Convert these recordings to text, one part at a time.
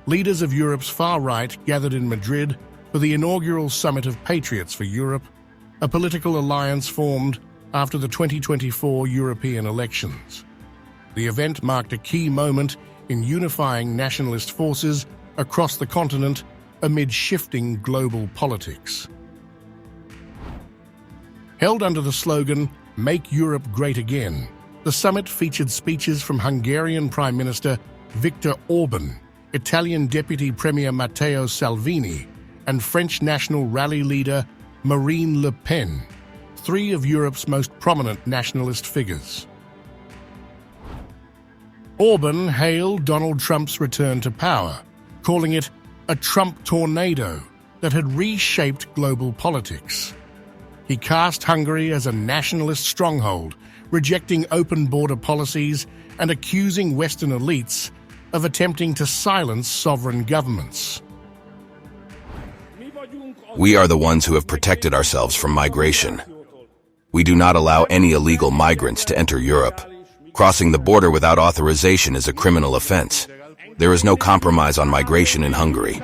leaders of Europe's far right gathered in Madrid for the inaugural summit of Patriots for Europe, a political alliance formed after the 2024 European elections. The event marked a key moment in unifying nationalist forces across the continent amid shifting global politics. Held under the slogan, "Make Europe Great Again," the summit featured speeches from Hungarian Prime Minister Viktor Orban, Italian Deputy Premier Matteo Salvini, and French National Rally leader Marine Le Pen, three of Europe's most prominent nationalist figures. Orban hailed Donald Trump's return to power, calling it a Trump tornado that had reshaped global politics. He cast Hungary as a nationalist stronghold, rejecting open border policies and accusing Western elites of attempting to silence sovereign governments. We are the ones who have protected ourselves from migration. We do not allow any illegal migrants to enter Europe. Crossing the border without authorization is a criminal offense. There is no compromise on migration in Hungary.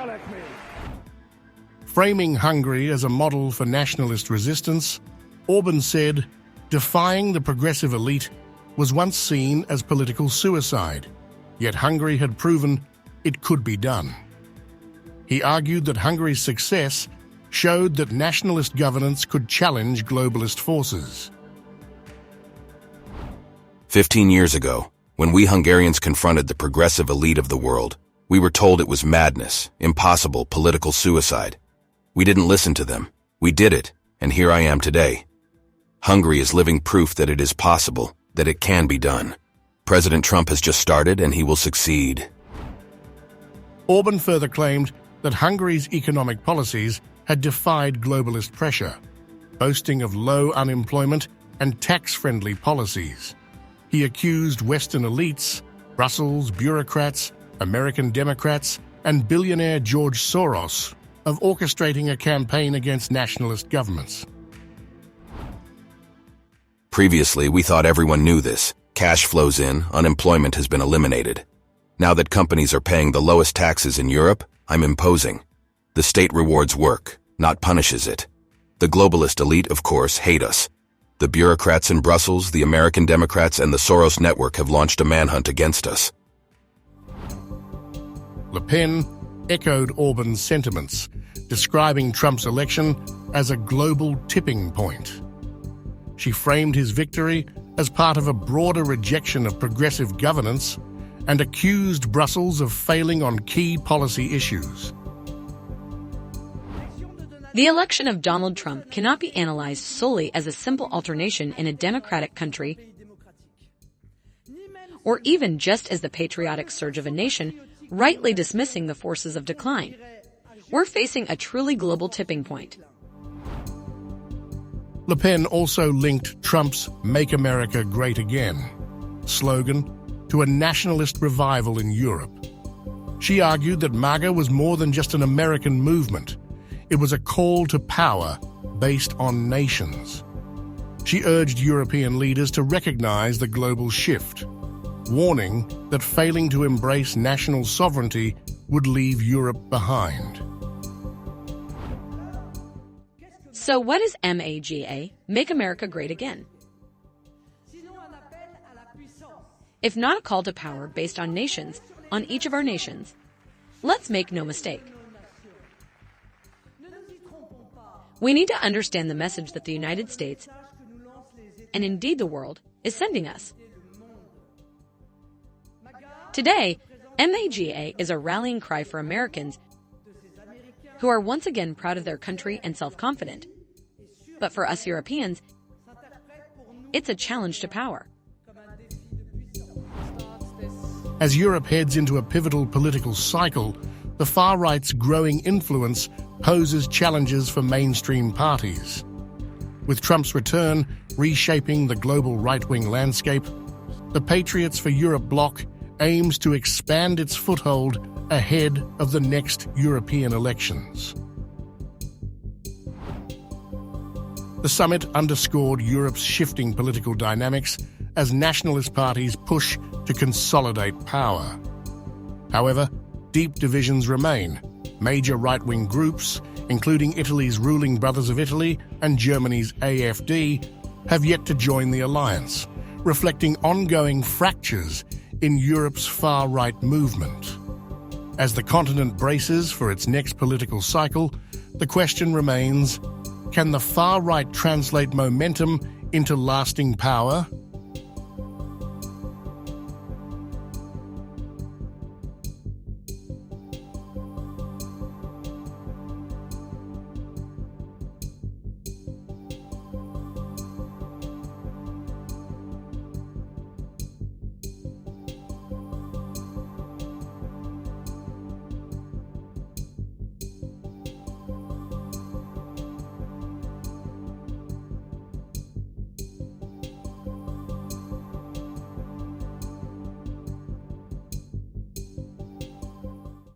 Framing Hungary as a model for nationalist resistance, Orban said, defying the progressive elite was once seen as political suicide, yet Hungary had proven it could be done. He argued that Hungary's success showed that nationalist governance could challenge globalist forces. 15 years ago, when we Hungarians confronted the progressive elite of the world, we were told it was madness, impossible political suicide. We didn't listen to them. We did it, and here I am today. Hungary is living proof that it is possible, that it can be done. President Trump has just started, and he will succeed. Orban further claimed that Hungary's economic policies had defied globalist pressure, boasting of low unemployment and tax-friendly policies. He accused Western elites, Brussels bureaucrats, American Democrats, and billionaire George Soros of orchestrating a campaign against nationalist governments. Previously, we thought everyone knew this. Cash flows in, unemployment has been eliminated. Now that companies are paying the lowest taxes in Europe, I'm imposing. The state rewards work, not punishes it. The globalist elite, of course, hate us. The bureaucrats in Brussels, the American Democrats, and the Soros network have launched a manhunt against us. Le Pen echoed Orban's sentiments, describing Trump's election as a global tipping point. She framed his victory as part of a broader rejection of progressive governance and accused Brussels of failing on key policy issues. The election of Donald Trump cannot be analyzed solely as a simple alternation in a democratic country, or even just as the patriotic surge of a nation rightly dismissing the forces of decline. We're facing a truly global tipping point. Le Pen also linked Trump's "Make America Great Again" slogan to a nationalist revival in Europe. She argued that MAGA was more than just an American movement. It was a call to power based on nations. She urged European leaders to recognize the global shift, warning that failing to embrace national sovereignty would leave Europe behind. So what is MAGA, Make America Great Again? If not a call to power based on nations, on each of our nations, let's make no mistake. We need to understand the message that the United States, and indeed the world, is sending us. Today, MAGA is a rallying cry for Americans who are once again proud of their country and self-confident. But for us Europeans, it's a challenge to power. As Europe heads into a pivotal political cycle, the far-right's growing influence poses challenges for mainstream parties. With Trump's return reshaping the global right-wing landscape, the Patriots for Europe bloc aims to expand its foothold ahead of the next European elections. The summit underscored Europe's shifting political dynamics as nationalist parties push to consolidate power. However, deep divisions remain. Major right-wing groups, including Italy's ruling Brothers of Italy and Germany's AfD, have yet to join the alliance, reflecting ongoing fractures in Europe's far-right movement. As the continent braces for its next political cycle, the question remains, can the far-right translate momentum into lasting power?